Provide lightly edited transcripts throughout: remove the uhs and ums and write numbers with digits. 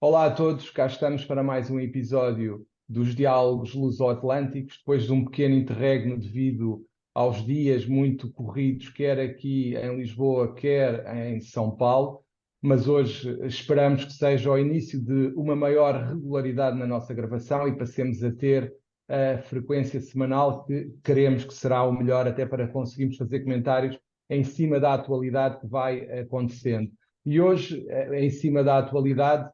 Olá a todos, cá estamos para mais um episódio dos Diálogos Luso-Atlânticos, depois de um pequeno interregno devido aos dias muito corridos, quer aqui em Lisboa, quer em São Paulo, mas hoje esperamos que seja o início de uma maior regularidade na nossa gravação e passemos a ter a frequência semanal que queremos que será o melhor até para conseguirmos fazer comentários em cima da atualidade que vai acontecendo. E hoje, em cima da atualidade,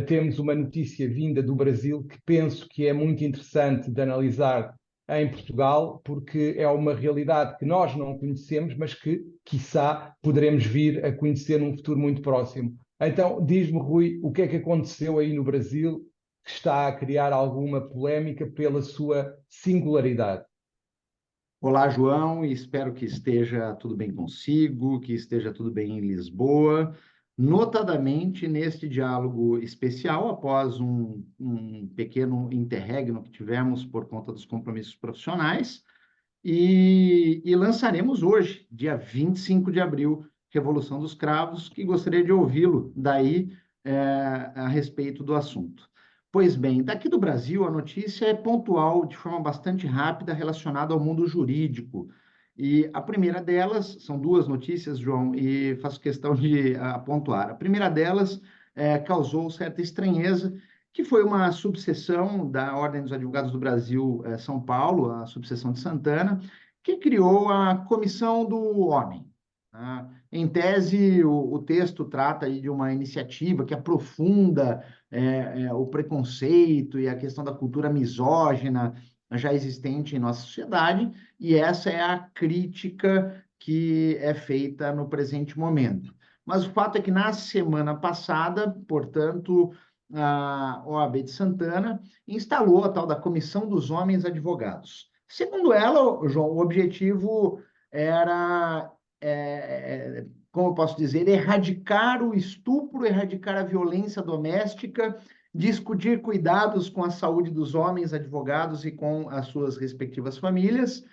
temos uma notícia vinda do Brasil que penso que é muito interessante de analisar em Portugal, porque é uma realidade que nós não conhecemos, mas que, quiçá, poderemos vir a conhecer num futuro muito próximo. Então, diz-me, Rui, o que é que aconteceu aí no Brasil que está a criar alguma polémica pela sua singularidade? Olá, João, e espero que esteja tudo bem consigo, que esteja tudo bem em Lisboa, notadamente neste diálogo especial, após um pequeno interregno que tivemos por conta dos compromissos profissionais, e lançaremos hoje, dia 25 de abril, Revolução dos Cravos, que gostaria de ouvi-lo daí a respeito do assunto. Pois bem, daqui do Brasil, a notícia é pontual, de forma bastante rápida, relacionada ao mundo jurídico. E a primeira delas, são duas notícias, João, e faço questão de pontuar. A primeira delas causou certa estranheza, que foi uma subseção da Ordem dos Advogados do Brasil, São Paulo, a subseção de Santana, que criou a Comissão do Homem. Tá? Em tese, o texto trata aí de uma iniciativa que aprofunda o preconceito e a questão da cultura misógina já existente em nossa sociedade, e essa é a crítica que é feita no presente momento. Mas o fato é que na semana passada, portanto, a OAB de Santana instalou a tal da Comissão dos Homens Advogados. Segundo ela, João, o objetivo era, como eu posso dizer, erradicar o estupro, erradicar a violência doméstica, discutir cuidados com a saúde dos homens advogados e com as suas respectivas famílias.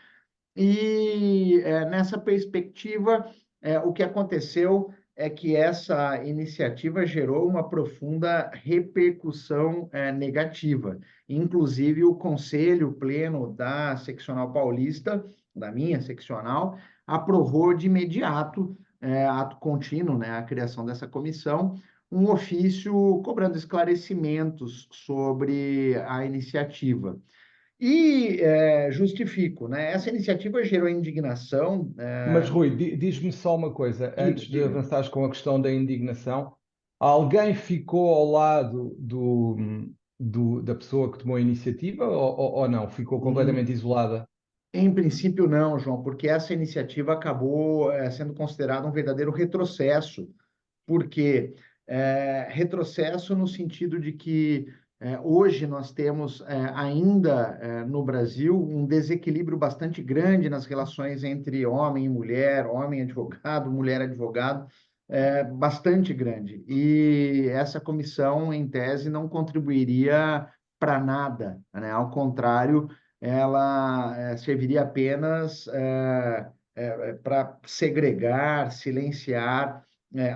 E nessa perspectiva, o que aconteceu é que essa iniciativa gerou uma profunda repercussão negativa. Inclusive, o Conselho Pleno da Seccional Paulista, da minha seccional, aprovou de imediato, ato contínuo, né, a criação dessa comissão, um ofício cobrando esclarecimentos sobre a iniciativa. E justifico, né? Essa iniciativa gerou indignação. Mas, Rui, diz-me só uma coisa, Diga, antes de diga. avançares com a questão da indignação, alguém ficou ao lado da pessoa que tomou a iniciativa ou não? Ficou completamente Hum, isolada? Em princípio, não, João, porque essa iniciativa acabou sendo considerada um verdadeiro retrocesso, porque retrocesso no sentido de que hoje nós temos ainda no Brasil um desequilíbrio bastante grande nas relações entre homem advogado, mulher advogado, bastante grande. E essa comissão, em tese, não contribuiria para nada, né? Ao contrário, ela serviria apenas para segregar, silenciar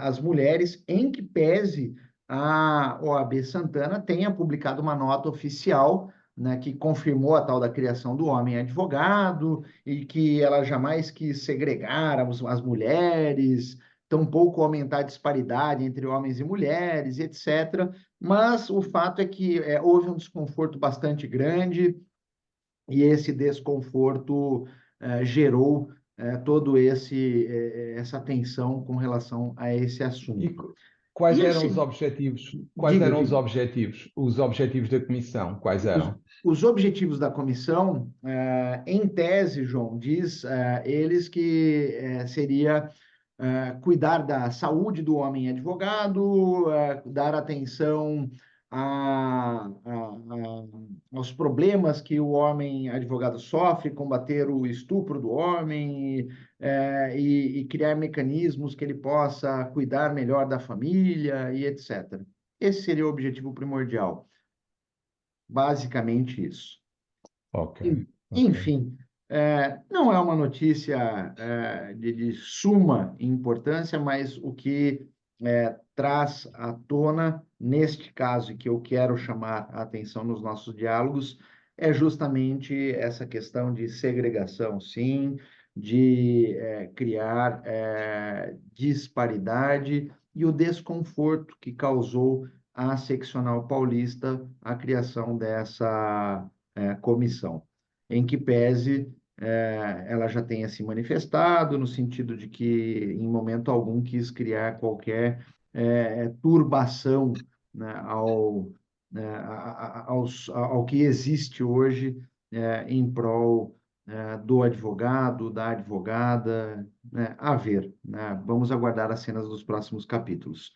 as mulheres, em que pese a OAB Santana tenha publicado uma nota oficial, né, que confirmou a tal da criação do homem advogado e que ela jamais quis segregar as mulheres, tampouco aumentar a disparidade entre homens e mulheres, etc. Mas o fato é que houve um desconforto bastante grande e esse desconforto gerou todo essa tensão com relação a esse E assunto. quais E eram os assim, objetivos? Quais diga, eram os diga. objetivos? Os objetivos da comissão, quais Os, eram? os objetivos da comissão, em tese, João, diz eles que seria cuidar da saúde do homem advogado, dar atenção aos problemas que o homem advogado sofre, combater o estupro do homem e criar mecanismos que ele possa cuidar melhor da família e etc. Esse seria o objetivo primordial, basicamente isso. Ok, ok. Enfim, não é uma notícia de suma importância, mas o que traz à tona, neste caso, e que eu quero chamar a atenção nos nossos diálogos, é justamente essa questão de segregação, sim, de criar disparidade e o desconforto que causou à seccional paulista a criação dessa comissão, em que pese ela já tenha se manifestado no sentido de que, em momento algum, quis criar qualquer turbação, né, ao que existe hoje em prol do advogado, da advogada, né, a ver, né? Vamos aguardar as cenas dos próximos capítulos.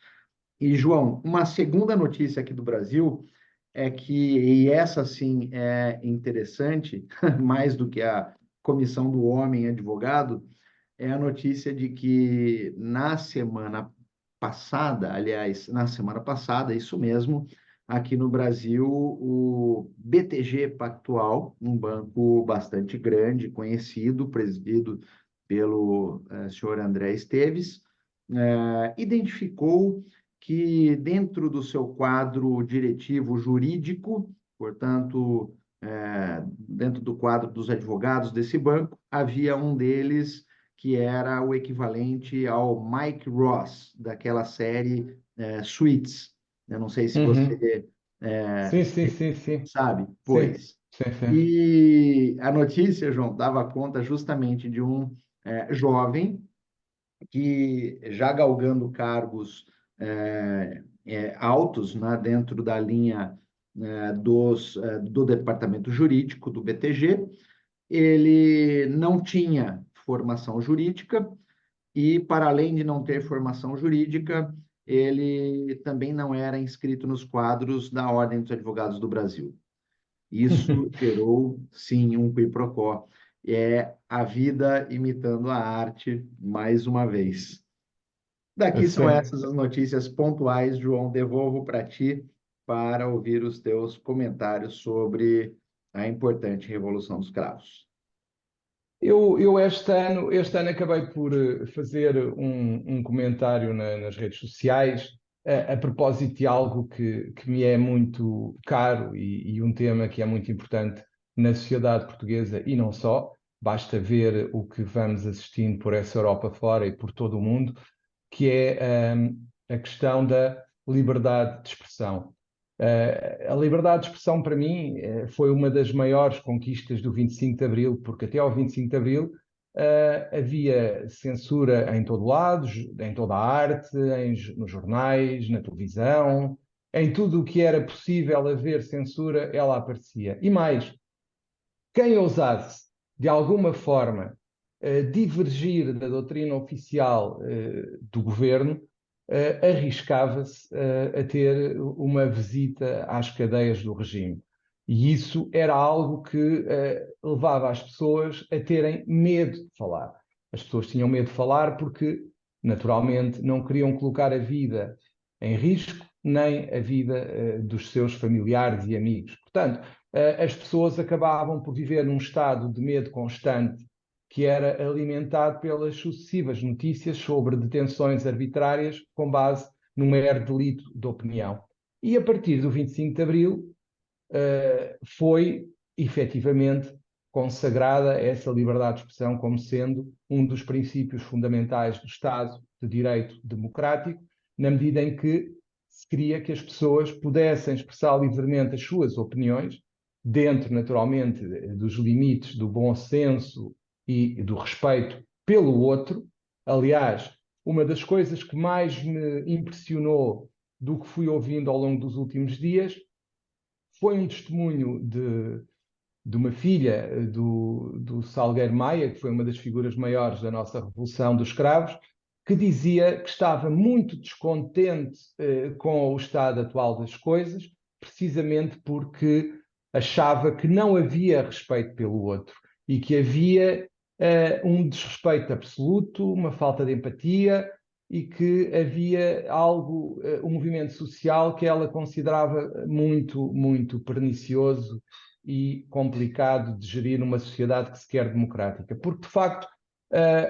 E, João, uma segunda notícia aqui do Brasil é que, e essa sim é interessante, mais do que a Comissão do Homem Advogado, é a notícia de que na semana passada, aliás, na semana passada, isso mesmo, aqui no Brasil, o BTG Pactual, um banco bastante grande, conhecido, presidido pelo senhor André Esteves, identificou que dentro do seu quadro diretivo jurídico, portanto, dentro do quadro dos advogados desse banco, havia um deles que era o equivalente ao Mike Ross, daquela série Suits. Eu não sei se Uhum. você Sim, sim, sim, sim. sabe, Sim, pois. sim, sim. E a notícia, João, dava conta justamente de um jovem que, já galgando cargos altos, né, dentro da linha do departamento jurídico do BTG, ele não tinha formação jurídica e, para além de não ter formação jurídica, ele também não era inscrito nos quadros da Ordem dos Advogados do Brasil. Isso gerou, sim, um quiproquó. É a vida imitando a arte, mais uma vez. Daqui são Sim. essas as notícias pontuais, João. Devolvo para ti para ouvir os teus comentários sobre a importante Revolução dos Cravos. Eu este ano acabei por fazer um comentário nas redes sociais a propósito de algo que me é muito caro e um tema que é muito importante na sociedade portuguesa e não só. Basta ver o que vamos assistindo por essa Europa fora e por todo o mundo, que é a questão da liberdade de expressão. A liberdade de expressão, para mim, foi uma das maiores conquistas do 25 de Abril, porque até ao 25 de Abril havia censura em todo lado, em toda a arte, nos jornais, na televisão, em tudo o que era possível haver censura, ela aparecia. E mais, quem ousasse, de alguma forma, divergir da doutrina oficial do governo, arriscava-se a ter uma visita às cadeias do regime. E isso era algo que levava as pessoas a terem medo de falar. As pessoas tinham medo de falar porque, naturalmente, não queriam colocar a vida em risco, nem a vida dos seus familiares e amigos. Portanto, as pessoas acabavam por viver num estado de medo constante, que era alimentado pelas sucessivas notícias sobre detenções arbitrárias com base num mero delito de opinião. E a partir do 25 de Abril foi efetivamente consagrada essa liberdade de expressão como sendo um dos princípios fundamentais do Estado de Direito Democrático, na medida em que se queria que as pessoas pudessem expressar livremente as suas opiniões, dentro, naturalmente, dos limites do bom senso e do respeito pelo outro. Aliás, uma das coisas que mais me impressionou do que fui ouvindo ao longo dos últimos dias foi um testemunho de uma filha do Salgueiro Maia, que foi uma das figuras maiores da nossa Revolução dos Cravos, que dizia que estava muito descontente com o estado atual das coisas, precisamente porque achava que não havia respeito pelo outro e que havia um desrespeito absoluto, uma falta de empatia e que havia algo, um movimento social que ela considerava muito, muito pernicioso e complicado de gerir numa sociedade que se quer democrática. Porque, de facto,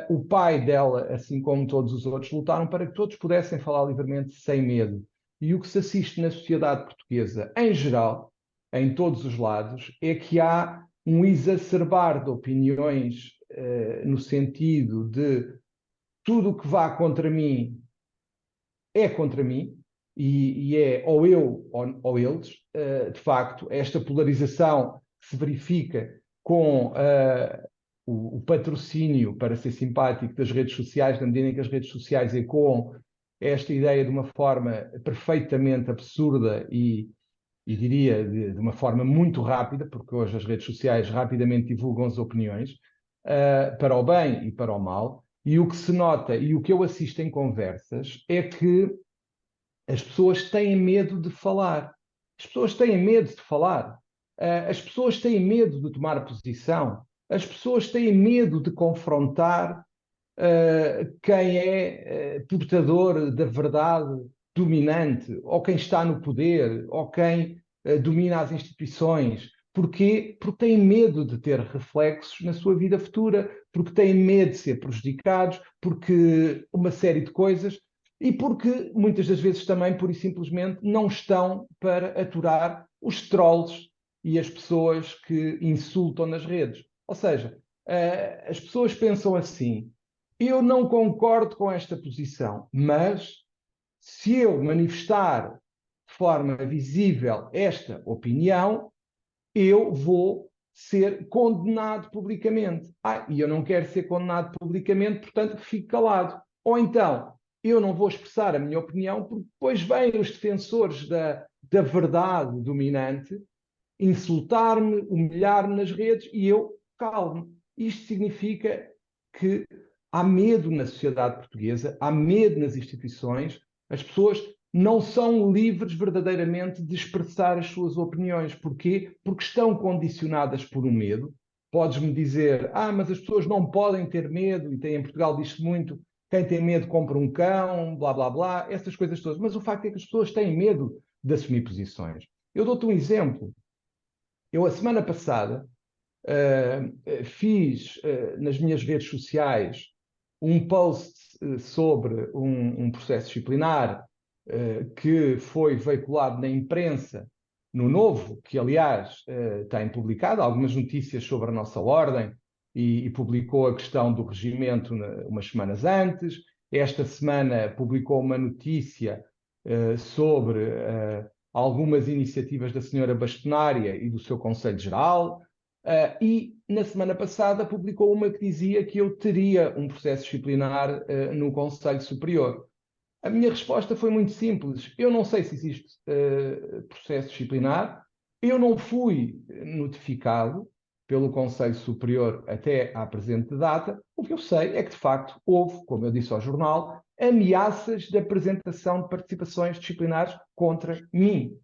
O pai dela, assim como todos os outros, lutaram para que todos pudessem falar livremente sem medo. E o que se assiste na sociedade portuguesa, em geral, em todos os lados, é que há um exacerbar de opiniões, no sentido de tudo o que vá contra mim é contra mim, e é ou eu ou eles. De facto, esta polarização que se verifica com o patrocínio, para ser simpático, das redes sociais, na medida em que as redes sociais ecoam esta ideia de uma forma perfeitamente absurda e diria de uma forma muito rápida, porque hoje as redes sociais rapidamente divulgam as opiniões, para o bem e para o mal. E o que se nota e o que eu assisto em conversas é que as pessoas têm medo de falar. As pessoas têm medo de falar. As pessoas têm medo de tomar posição. As pessoas têm medo de confrontar quem é portador da verdade dominante, ou quem está no poder, ou quem domina as instituições. Porquê? Porque têm medo de ter reflexos na sua vida futura, porque têm medo de ser prejudicados, porque uma série de coisas, e porque muitas das vezes também, pura e simplesmente, não estão para aturar os trolls e as pessoas que insultam nas redes. Ou seja, as pessoas pensam assim: eu não concordo com esta posição, mas se eu manifestar de forma visível esta opinião, eu vou ser condenado publicamente. E eu não quero ser condenado publicamente, portanto fico calado. Ou então, eu não vou expressar a minha opinião, porque depois vêm os defensores da verdade dominante insultar-me, humilhar-me nas redes e eu calo-me. Isto significa que há medo na sociedade portuguesa, há medo nas instituições, as pessoas não são livres verdadeiramente de expressar as suas opiniões. Porquê? Porque estão condicionadas por um medo. Podes-me dizer, mas as pessoas não podem ter medo, e tem, em Portugal diz-se muito, quem tem medo compra um cão, blá, blá, blá, essas coisas todas. Mas o facto é que as pessoas têm medo de assumir posições. Eu dou-te um exemplo. Eu, a semana passada, fiz nas minhas redes sociais um post sobre um processo disciplinar que foi veiculado na imprensa, no Novo, que aliás tem publicado algumas notícias sobre a nossa ordem e publicou a questão do regimento umas semanas antes. Esta semana publicou uma notícia sobre algumas iniciativas da senhora Bastonária e do seu Conselho Geral. E na semana passada publicou uma que dizia que eu teria um processo disciplinar no Conselho Superior. A minha resposta foi muito simples. Eu não sei se existe processo disciplinar, eu não fui notificado pelo Conselho Superior até à presente data. O que eu sei é que, de facto, houve, como eu disse ao jornal, ameaças de apresentação de participações disciplinares contra mim.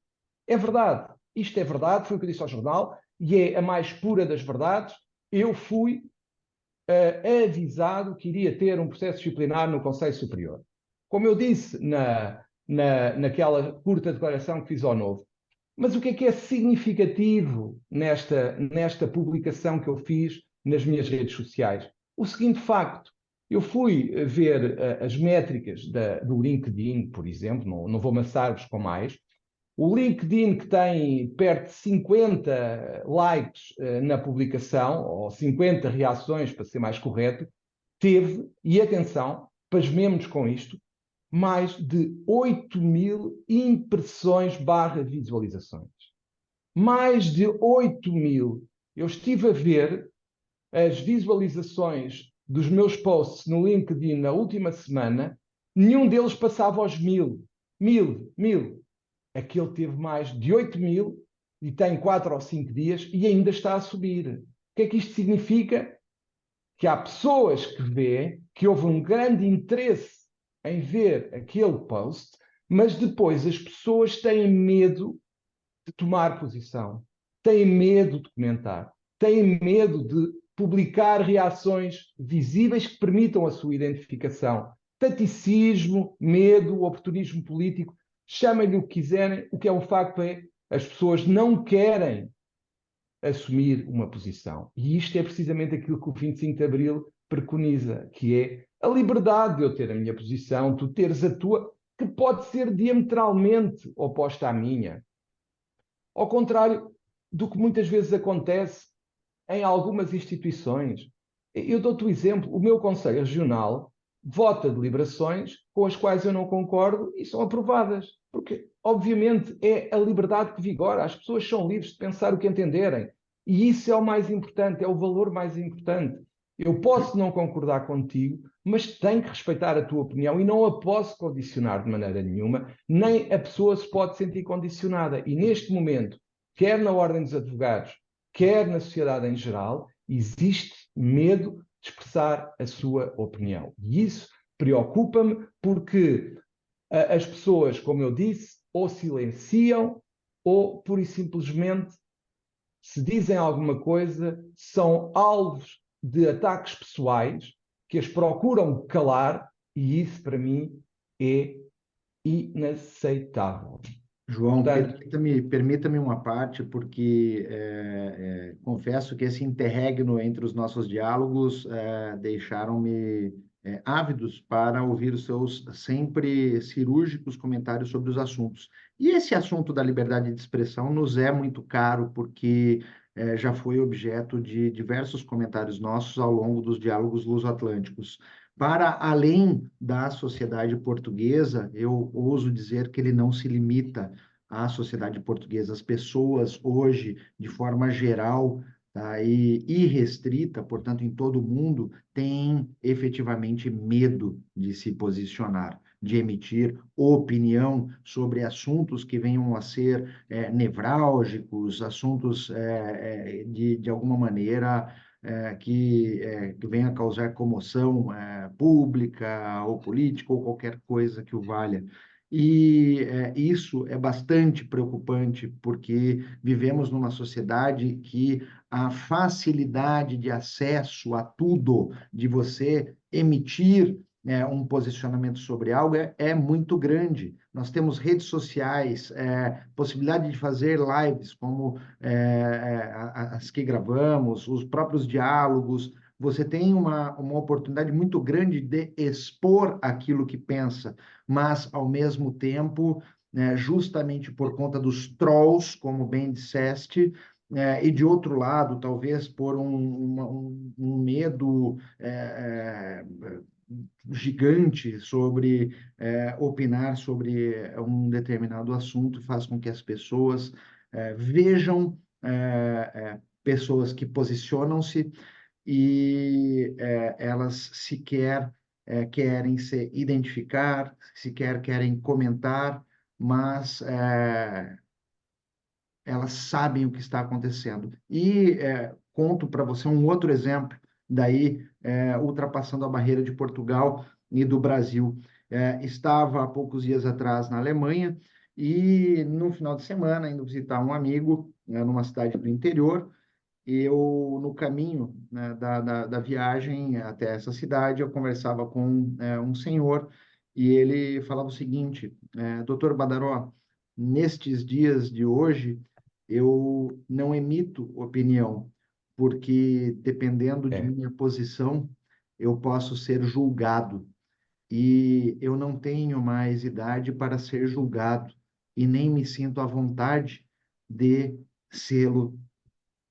É verdade. Isto é verdade, foi o que eu disse ao jornal, e é a mais pura das verdades. Eu fui avisado que iria ter um processo disciplinar no Conselho Superior. Como eu disse naquela curta declaração que fiz ao Novo. Mas o que é significativo nesta publicação que eu fiz nas minhas redes sociais? O seguinte facto: eu fui ver as métricas do LinkedIn, por exemplo, não vou amassar-vos com mais. O LinkedIn, que tem perto de 50 likes na publicação, ou 50 reações, para ser mais correto, teve, e atenção, pasmemos com isto, mais de 8.000 impressões / visualizações. Mais de 8.000. Eu estive a ver as visualizações dos meus posts no LinkedIn na última semana, nenhum deles passava aos 1.000. 1.000. Aquele teve mais de 8.000 e tem 4 ou 5 dias e ainda está a subir. O que é que isto significa? Que há pessoas que veem que houve um grande interesse em ver aquele post, mas depois as pessoas têm medo de tomar posição, têm medo de comentar, têm medo de publicar reações visíveis que permitam a sua identificação. Taticismo, medo, oportunismo político, chamem-lhe o que quiserem. O que é um facto é as pessoas não querem assumir uma posição. E isto é precisamente aquilo que o 25 de Abril preconiza, que é a liberdade de eu ter a minha posição, tu teres a tua, que pode ser diametralmente oposta à minha. Ao contrário do que muitas vezes acontece em algumas instituições. Eu dou-te o exemplo, o meu Conselho Regional vota deliberações com as quais eu não concordo e são aprovadas. Porque, obviamente, é a liberdade que vigora. As pessoas são livres de pensar o que entenderem. E isso é o mais importante, é o valor mais importante. Eu posso não concordar contigo, mas tenho que respeitar a tua opinião e não a posso condicionar de maneira nenhuma, nem a pessoa se pode sentir condicionada. E neste momento, quer na Ordem dos Advogados, quer na sociedade em geral, existe medo de expressar a sua opinião. E isso preocupa-me porque as pessoas, como eu disse, ou silenciam ou, pura e simplesmente, se dizem alguma coisa, são alvos de ataques pessoais que as procuram calar e isso, para mim, é inaceitável. João, Portanto, permita-me uma parte, porque confesso que esse interregno entre os nossos diálogos deixaram-me ávidos para ouvir os seus sempre cirúrgicos comentários sobre os assuntos. E esse assunto da liberdade de expressão nos é muito caro, porque já foi objeto de diversos comentários nossos ao longo dos diálogos luso-atlânticos. Para além da sociedade portuguesa, eu ouso dizer que ele não se limita à sociedade portuguesa. As pessoas hoje, de forma geral, tá, e irrestrita, portanto, em todo o mundo, têm efetivamente medo de se posicionar, de emitir opinião sobre assuntos que venham a ser nevrálgicos, assuntos de alguma maneira que venha a causar comoção pública ou política ou qualquer coisa que o valha. E isso é bastante preocupante, porque vivemos numa sociedade que a facilidade de acesso a tudo, de você emitir um posicionamento sobre algo é muito grande. Nós temos redes sociais, possibilidade de fazer lives, como as que gravamos, os próprios diálogos. Você tem uma oportunidade muito grande de expor aquilo que pensa, mas, ao mesmo tempo, justamente por conta dos trolls, como bem disseste, e de outro lado, talvez por um medo gigante sobre opinar sobre um determinado assunto, faz com que as pessoas vejam pessoas que posicionam-se e elas sequer querem se identificar, sequer querem comentar, mas elas sabem o que está acontecendo. E conto para você um outro exemplo, daí ultrapassando a barreira de Portugal e do Brasil. Estava há poucos dias atrás na Alemanha e no final de semana indo visitar um amigo numa cidade do interior. Eu, no caminho, né, da viagem até essa cidade, eu conversava com um senhor e ele falava o seguinte, Doutor Badaró, nestes dias de hoje, eu não emito opinião, porque dependendo de é, minha posição, eu posso ser julgado. E eu não tenho mais idade para ser julgado, e nem me sinto à vontade de sê-lo.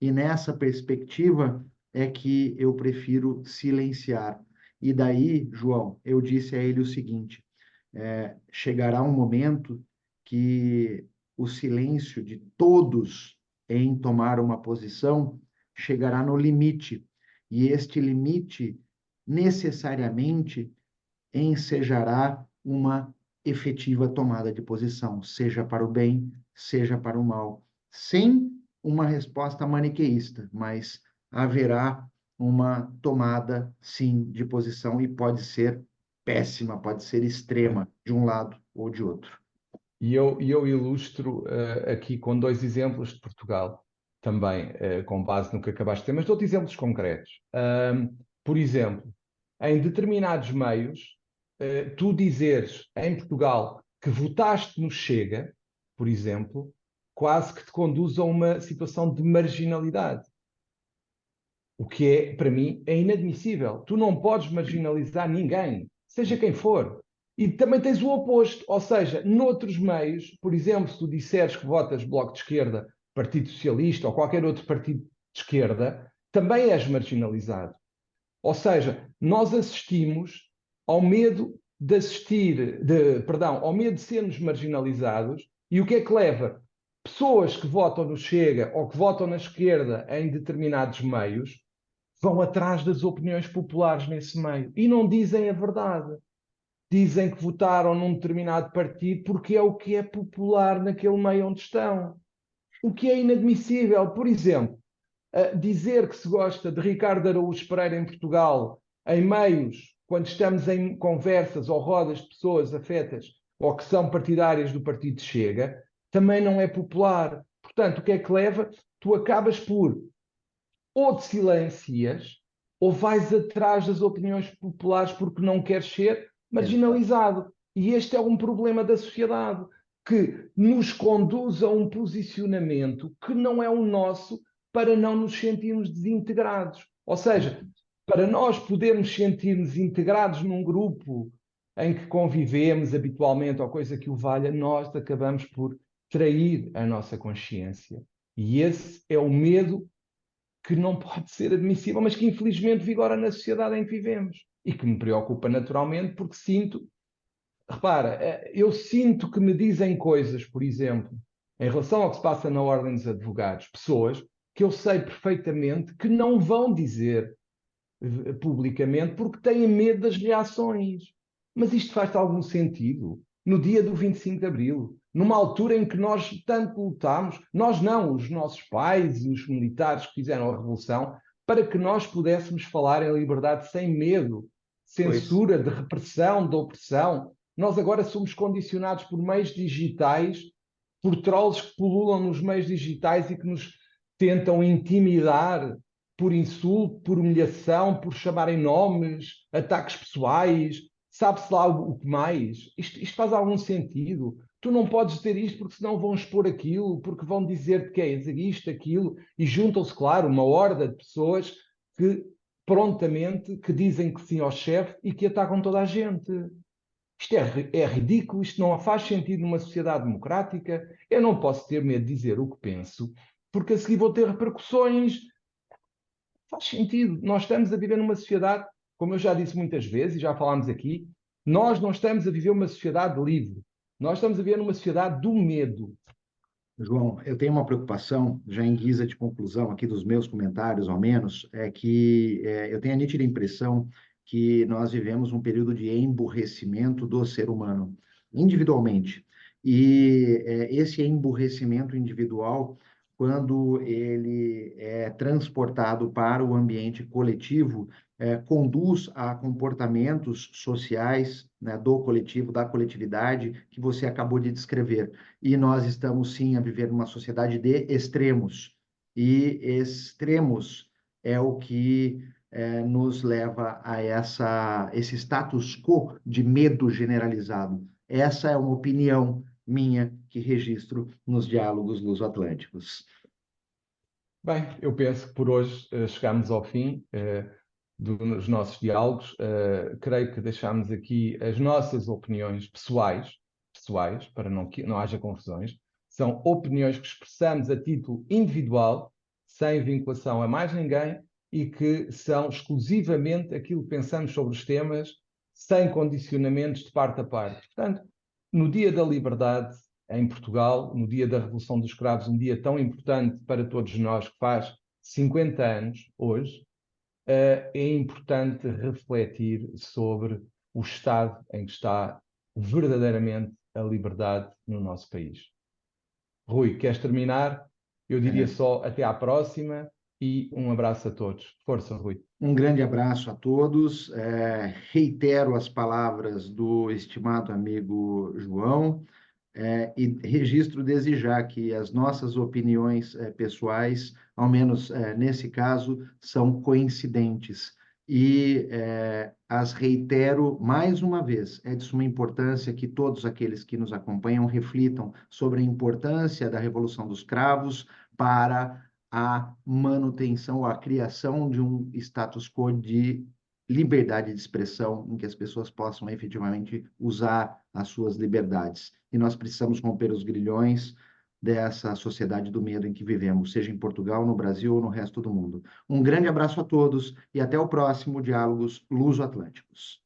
E nessa perspectiva é que eu prefiro silenciar. E daí, João, eu disse a ele o seguinte: chegará um momento que o silêncio de todos em tomar uma posição chegará no limite, e este limite necessariamente ensejará uma efetiva tomada de posição, seja para o bem, seja para o mal, sem uma resposta maniqueísta, mas haverá uma tomada, sim, de posição e pode ser péssima, pode ser é. extrema, de um lado ou de outro. E eu ilustro aqui com dois exemplos de Portugal, também com base no que acabaste de dizer, mas dou-te exemplos concretos. Por exemplo, em determinados meios, tu dizeres em Portugal que votaste no Chega, por exemplo, quase que te conduz a uma situação de marginalidade. O que é, para mim, é inadmissível. Tu não podes marginalizar ninguém, seja quem for. E também tens o oposto, ou seja, noutros meios, por exemplo, se tu disseres que votas Bloco de Esquerda, Partido Socialista ou qualquer outro partido de esquerda, também és marginalizado. Ou seja, nós assistimos ao medo de ao medo de sermos marginalizados, e o que é que leva? Pessoas que votam no Chega ou que votam na esquerda em determinados meios vão atrás das opiniões populares nesse meio e não dizem a verdade. Dizem que votaram num determinado partido porque é o que é popular naquele meio onde estão. O que é inadmissível. Por exemplo, dizer que se gosta de Ricardo Araújo Pereira em Portugal, em meios, quando estamos em conversas ou rodas de pessoas afetas ou que são partidárias do partido Chega, também não é popular. Portanto, o que é que leva? Tu acabas por ou te silencias ou vais atrás das opiniões populares porque não queres ser Exato. marginalizado. E este é um problema da sociedade que nos conduz a um posicionamento que não é o nosso para não nos sentirmos desintegrados. Ou seja, para nós podermos sentir-nos integrados num grupo em que convivemos habitualmente ou coisa que o valha, nós acabamos por trair a nossa consciência. E esse é o medo que não pode ser admissível, mas que infelizmente vigora na sociedade em que vivemos e que me preocupa naturalmente porque sinto, repara, eu sinto que me dizem coisas, por exemplo, em relação ao que se passa na Ordem dos Advogados, pessoas que eu sei perfeitamente que não vão dizer publicamente porque têm medo das reações. Mas isto faz algum sentido? No dia do 25 de Abril, numa altura em que nós tanto lutámos, nós não, os nossos pais e os militares que fizeram a Revolução, para que nós pudéssemos falar em liberdade sem medo, Pois, censura, de repressão, de opressão. Nós agora somos condicionados por meios digitais, por trolls que pululam nos meios digitais e que nos tentam intimidar por insulto, por humilhação, por chamarem nomes, ataques pessoais, sabe-se lá o que mais. Isto faz algum sentido? Tu não podes dizer isto porque senão vão expor aquilo, porque vão dizer que é isto, aquilo, e juntam-se, claro, uma horda de pessoas que prontamente que dizem que sim ao chefe e que atacam toda a gente. Isto é ridículo, isto não faz sentido numa sociedade democrática. Eu não posso ter medo de dizer o que penso, porque a seguir vou ter repercussões. Faz sentido. Nós estamos a viver numa sociedade, como eu já disse muitas vezes e já falámos aqui, nós não estamos a viver uma sociedade livre. Nós estamos a viver numa sociedade do medo. João, eu tenho uma preocupação, já em guisa de conclusão aqui dos meus comentários, ao menos, é que eu tenho a nítida impressão que nós vivemos um período de emburrecimento do ser humano, individualmente. E esse emburrecimento individual, quando ele é transportado para o ambiente coletivo, conduz a comportamentos sociais, né, do coletivo, da coletividade, que você acabou de descrever. E nós estamos, sim, a viver numa sociedade de extremos. E extremos é o que nos leva a esse status quo de medo generalizado. Essa é uma opinião minha que registro nos diálogos luso-atlânticos. Bem, eu penso que por hoje chegamos ao fim dos nossos diálogos. Creio que deixámos aqui as nossas opiniões pessoais, para que não haja confusões. São opiniões que expressamos a título individual, sem vinculação a mais ninguém, e que são exclusivamente aquilo que pensamos sobre os temas, sem condicionamentos de parte a parte. Portanto, no Dia da Liberdade, em Portugal, no dia da Revolução dos Cravos, um dia tão importante para todos nós, que faz 50 anos hoje, é importante refletir sobre o estado em que está verdadeiramente a liberdade no nosso país. Rui, queres terminar? Eu diria É, só até à próxima e um abraço a todos. Força, Rui. um grande abraço a todos. Reitero as palavras do estimado amigo João. E registro desde já que as nossas opiniões pessoais, ao menos nesse caso, são coincidentes. E as reitero mais uma vez. É de suma importância que todos aqueles que nos acompanham reflitam sobre a importância da Revolução dos Cravos para a manutenção, a criação de um status quo de liberdade de expressão, em que as pessoas possam efetivamente usar as suas liberdades. E nós precisamos romper os grilhões dessa sociedade do medo em que vivemos, seja em Portugal, no Brasil ou no resto do mundo. Um grande abraço a todos e até o próximo Diálogos Luso-Atlânticos.